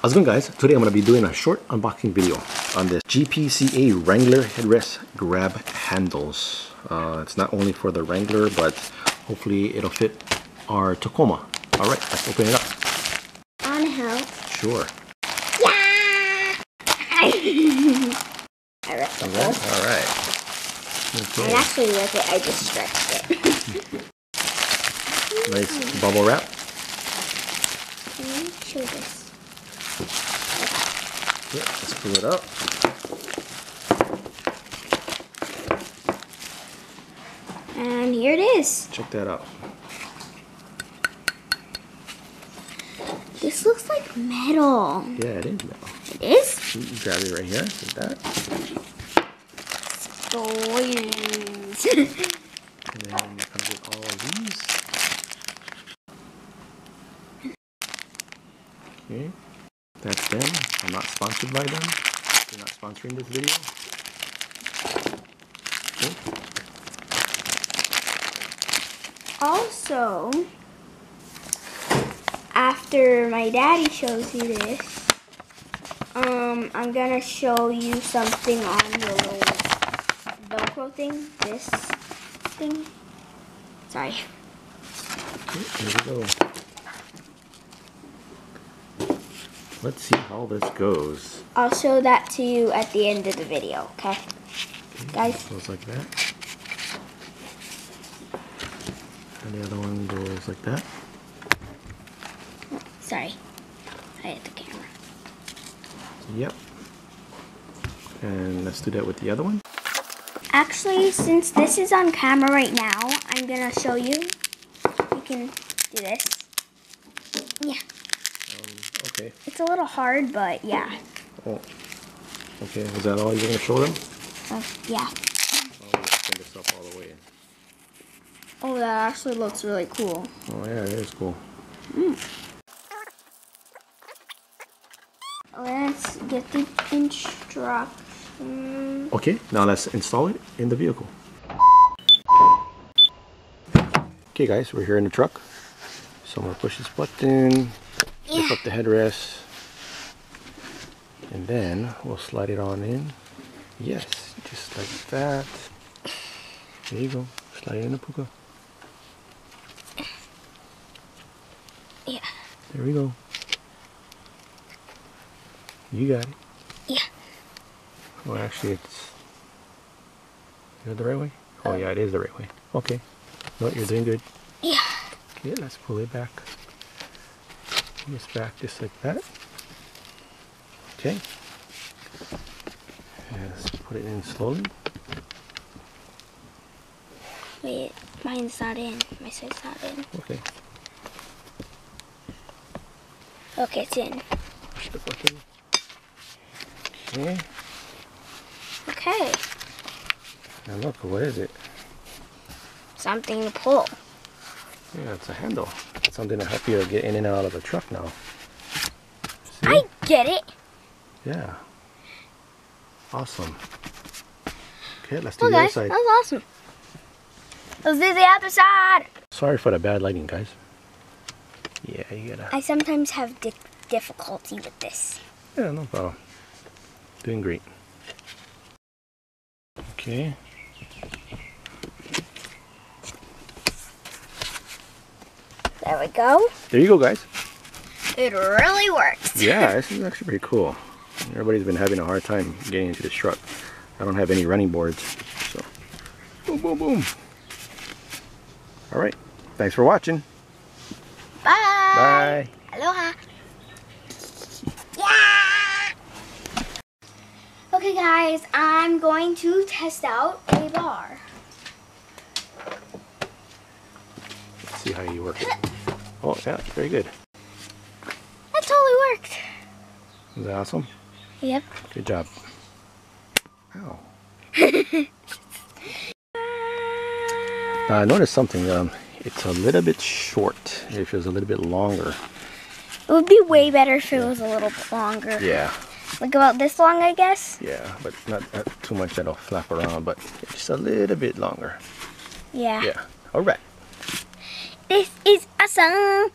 How's it going, guys? Today I'm going to be doing a short unboxing video on this GPCA Wrangler headrest grab handles. It's not only for the Wrangler, but hopefully it'll fit our Tacoma. Alright, let's open it up. On help. Sure. Yeah! I ripped it. Alright. Okay. I actually ripped it, I just stretched it. Nice bubble wrap. Can you show this? Yeah, let's pull it up. And here it is. Check that out. This looks like metal. Yeah, it is metal. It is? You grab it right here, like that. Spoilers. And then it comes with all of these. Okay, that's them. I'm not sponsored by them. They're not sponsoring this video. Okay. Also, after my daddy shows you this, I'm gonna show you something on the little Velcro thing. This thing. Sorry. Okay, here we go. Let's see how this goes. I'll show that to you at the end of the video, okay? Guys. It goes like that. And the other one goes like that. Oh, sorry. I hit the camera. Yep. And let's do that with the other one. Actually, since this is on camera right now, I'm gonna show you. You can do this. Yeah. Okay. It's a little hard, but yeah. Oh. Okay, is that all you're going to show them? Yeah. I'll extend this up all the way. Oh, that actually looks really cool. Oh yeah, it is cool. Let's get the instructions. Okay, now let's install it in the vehicle. Okay guys, we're here in the truck. So I'm going to push this button. Lift up the headrest, and then we'll slide it on in. Yes, just like that. There you go. Slide it in the puka. Yeah. There we go. You got it. Yeah. Well, actually, is it the right way? Oh yeah, it is the right way. Okay. No, you're doing good. Yeah. Okay, let's pull it back. This back just like that. Okay. And let's put it in slowly. Wait, mine's not in. My side's not in. Okay. Okay, it's in. Push the button. Okay. Okay. Now look, what is it? Something to pull. Yeah, it's a handle. It's something to help you get in and out of the truck now. See? I get it. Yeah. Awesome. Okay, let's do Oh, the other guys, side. that was awesome. Let's do the other side. Sorry for the bad lighting, guys. Yeah, you gotta... I sometimes have difficulty with this. Yeah, no problem. Doing great. Okay. There we go. There you go, guys. It really works. Yeah, this is actually pretty cool. Everybody's been having a hard time getting into this truck. I don't have any running boards, so boom, boom, boom. All right, thanks for watching. Bye. Bye. Aloha. Yeah. Okay, guys, I'm going to test out a bar. Let's see how you work it. Oh, yeah, very good. That totally worked. Is that awesome? Yep. Good job. Ow. Now, I noticed something. It's a little bit short. If it was a little bit longer. It would be way better if it was a little bit longer. Yeah. Like about this long, I guess? Yeah, but not too much that'll flap around, but just a little bit longer. Yeah. Yeah. All right. This is awesome.